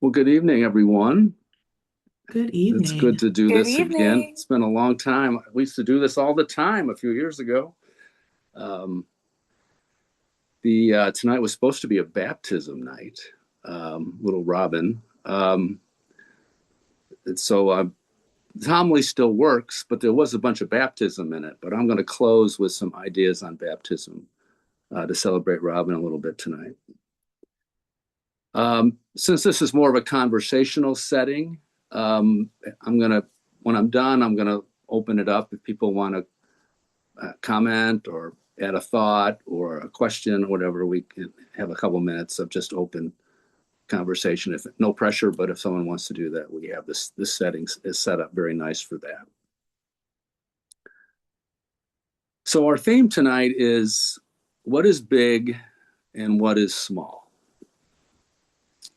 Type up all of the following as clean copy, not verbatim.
Well, good evening, everyone. Good It's good evening. to do Good this again. evening. It's been a long time. We used to do this all the time a few years ago. Um, the Tonight was supposed to be a baptism night, little Robin. The homily still works, but there was a bunch of baptism in it. But I'm going to close with some ideas on baptism to celebrate Robin a little bit tonight. Since this is more of a conversational setting, I'm going to, when I'm done, I'm going to open it up if people want to comment or add a thought or a question or whatever. We can have a couple minutes of just open conversation. If no pressure, but if someone wants to do that, we have this setting is set up very nice for that. So our theme tonight is what is big and what is small.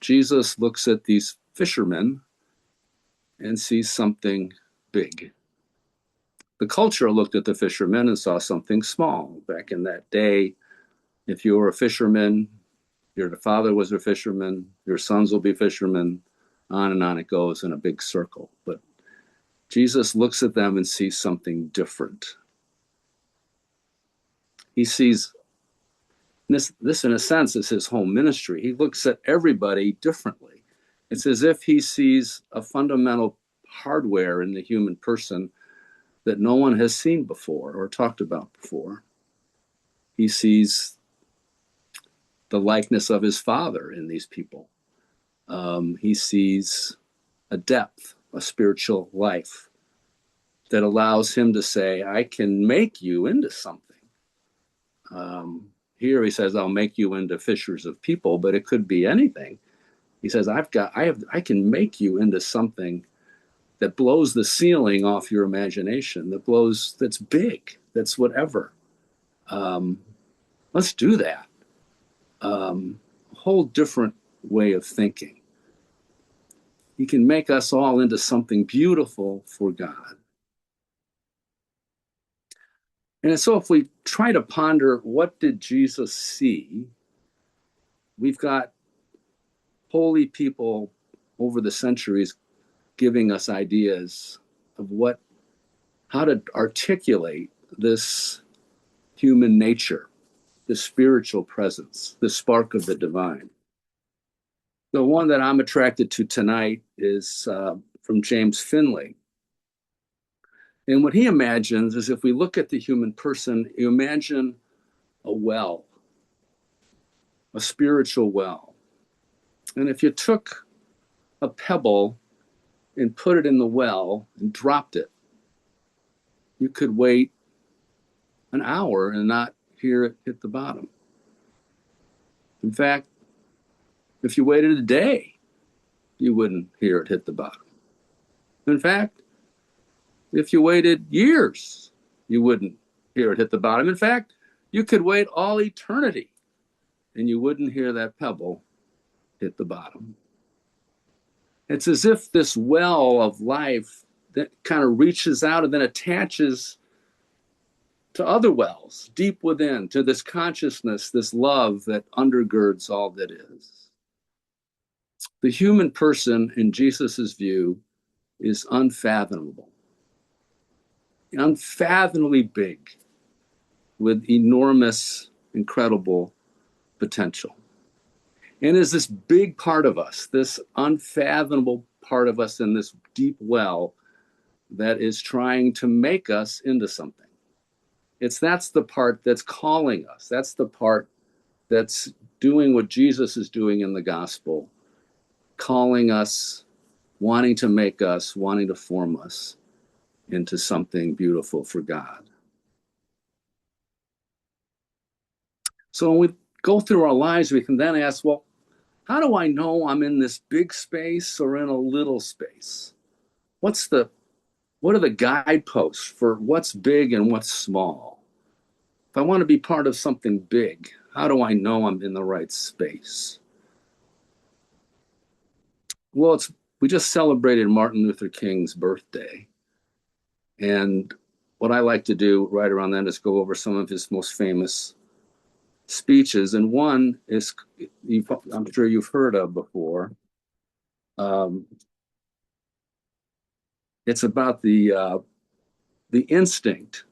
Jesus looks at these fishermen and sees something big. The culture looked at the fishermen and saw something small. Back in that day, if you were a fisherman, your father was a fisherman, your sons will be fishermen, on and on it goes in a big circle. But Jesus looks at them and sees something different. He sees this in a sense, is his whole ministry. He looks at everybody differently. It's as if he sees a fundamental hardware in the human person that no one has seen before or talked about before. He sees the likeness of his father in these people. He sees a depth, a spiritual life that allows him to say, I can make you into something. Here he says, I'll make you into fishers of people, but it could be anything. He says, I can make you into something that blows the ceiling off your imagination, that's big, that's whatever. Um, let's do that. A whole different way of thinking. He can make us all into something beautiful for God. And so if we try to ponder what did Jesus see, we've got holy people over the centuries giving us ideas of how to articulate this human nature, this spiritual presence, the spark of the divine. The one that I'm attracted to tonight is from James Finley. And what he imagines is if we look at the human person, you imagine a well, a spiritual well. And if you took a pebble and put it in the well and dropped it, you could wait an hour and not hear it hit the bottom. In fact, if you waited a day, you wouldn't hear it hit the bottom. In fact, if you waited years, you wouldn't hear it hit the bottom. In fact, you could wait all eternity and you wouldn't hear that pebble hit the bottom. It's as if this well of life that kind of reaches out and then attaches to other wells deep within, to this consciousness, this love that undergirds all that is. The human person, in Jesus's view, is unfathomable, unfathomably big, with enormous, incredible potential. And is this big part of us, this unfathomable part of us in this deep well that is trying to make us into something. That's the part that's calling us. That's the part that's doing what Jesus is doing in the gospel, calling us, wanting to make us, wanting to form us into something beautiful for God. So when we go through our lives, we can then ask, well, how do I know I'm in this big space or in a little space? What are the guideposts for what's big and what's small? If I want to be part of something big, how do I know I'm in the right space? Well, we just celebrated Martin Luther King's birthday. And what I like to do right around then is go over some of his most famous speeches. And one is, I'm sure you've heard of before. Um, it's about the instinct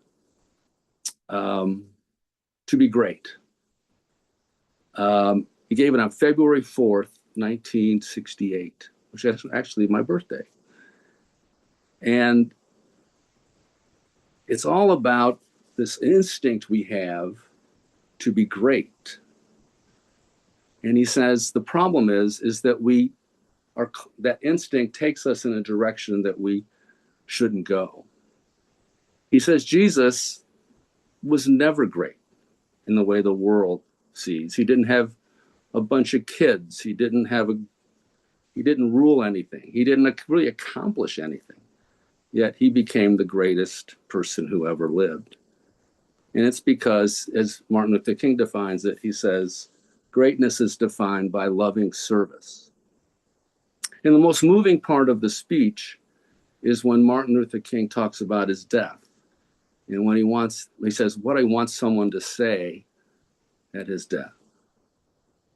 to be great. He gave it on February 4th, 1968, which is actually my birthday. And it's all about this instinct we have to be great. And he says the problem is that that instinct takes us in a direction that we shouldn't go. He says Jesus was never great in the way the world sees. He didn't have a bunch of kids. He didn't rule anything. He didn't really accomplish anything. Yet he became the greatest person who ever lived. And it's because, as Martin Luther King defines it, he says, greatness is defined by loving service. And the most moving part of the speech is when Martin Luther King talks about his death. And when he says, what I want someone to say at his death.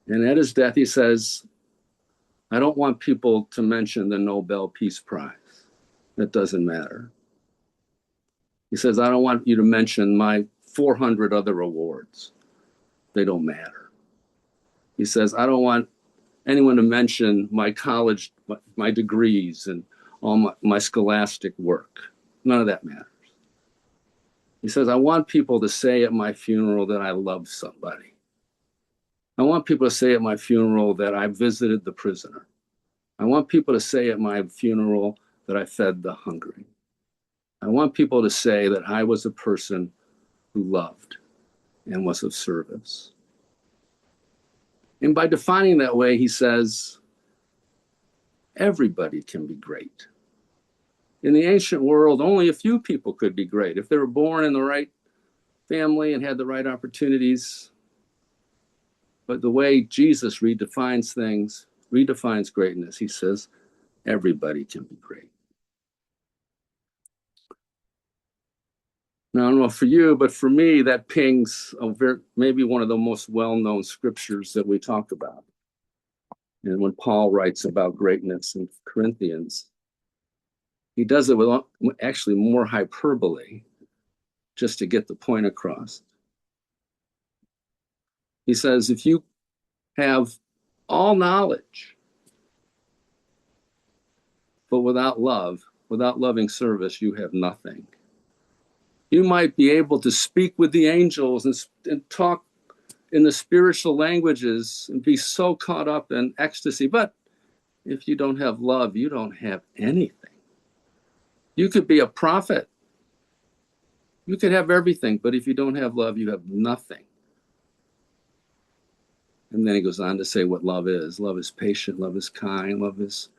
And at his death, he says, I don't want people to mention the Nobel Peace Prize. That doesn't matter. He says, I don't want you to mention my 400 other awards. They don't matter. He says, I don't want anyone to mention my college, my degrees, and all my scholastic work. None of that matters. He says, I want people to say at my funeral that I love somebody. I want people to say at my funeral that I visited the prisoner. I want people to say at my funeral that I fed the hungry. I want people to say that I was a person who loved and was of service. And by defining that way, he says, everybody can be great. In the ancient world, only a few people could be great. If they were born in the right family and had the right opportunities. But the way Jesus redefines things, redefines greatness, he says, everybody can be great. Now, I don't know for you, but for me, that pings maybe one of the most well-known scriptures that we talk about. And when Paul writes about greatness in Corinthians, he does it with actually more hyperbole, just to get the point across. He says, if you have all knowledge, but without love, without loving service, you have nothing. You might be able to speak with the angels and talk in the spiritual languages and be so caught up in ecstasy. But if you don't have love, you don't have anything. You could be a prophet. You could have everything, but if you don't have love, you have nothing. And then he goes on to say what love is. Love is patient, love is kind, love is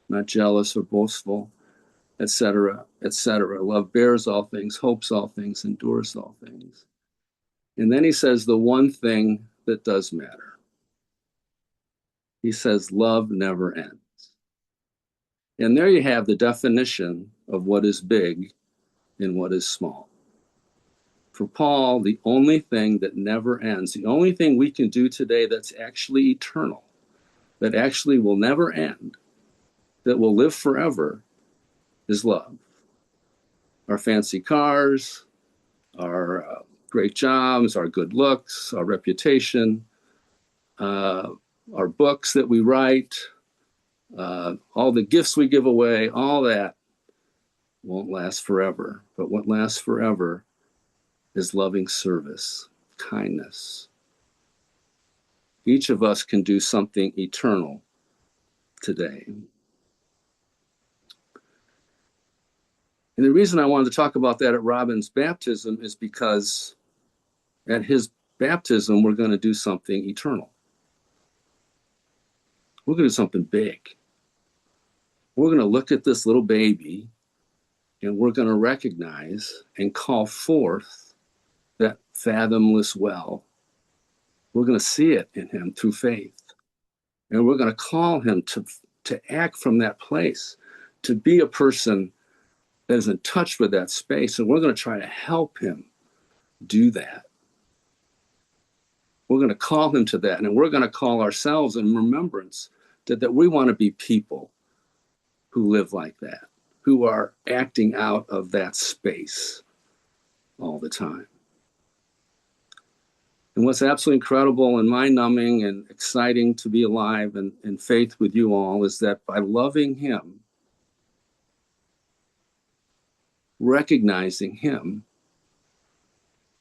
not jealous or boastful, etc., etc. Love bears all things, hopes all things, endures all things. And then he says the one thing that does matter. He says love never ends. And there you have the definition of what is big and what is small. For Paul, the only thing that never ends, the only thing we can do today that's actually eternal, that actually will never end, that will live forever, is love. Our fancy cars, our great jobs, our good looks, our reputation, our books that we write, all the gifts we give away, all that won't last forever. But what lasts forever is loving service, kindness. Each of us can do something eternal today. And the reason I wanted to talk about that at Robin's baptism is because at his baptism, we're going to do something eternal. We're going to do something big. We're going to look at this little baby and we're going to recognize and call forth that fathomless well. We're going to see it in him through faith. And we're going to call him to act from that place, to be a person that is in touch with that space. And we're going to try to help him do that. We're going to call him to that. And we're going to call ourselves in remembrance that we want to be people who live like that, who are acting out of that space all the time. And what's absolutely incredible and mind-numbing and exciting to be alive and in faith with you all is that by loving him, recognizing him,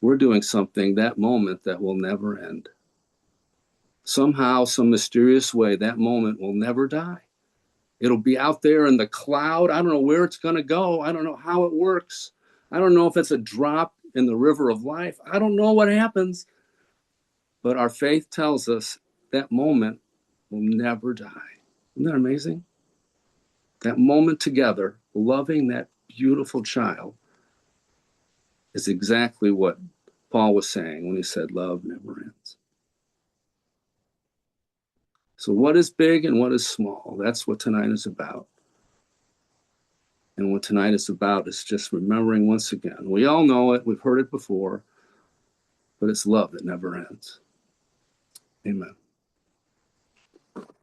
we're doing something that moment that will never end. Somehow, some mysterious way, that moment will never die. It'll be out there in the cloud. I don't know where it's going to go. I don't know how it works. I don't know if it's a drop in the river of life. I don't know what happens. But our faith tells us that moment will never die. Isn't that amazing? That moment together, loving that beautiful child, is exactly what Paul was saying when he said love never ends. So what is big and what is small? That's what tonight is about. And what tonight is about is just remembering once again. We all know it. We've heard it before. But it's love that never ends. Amen.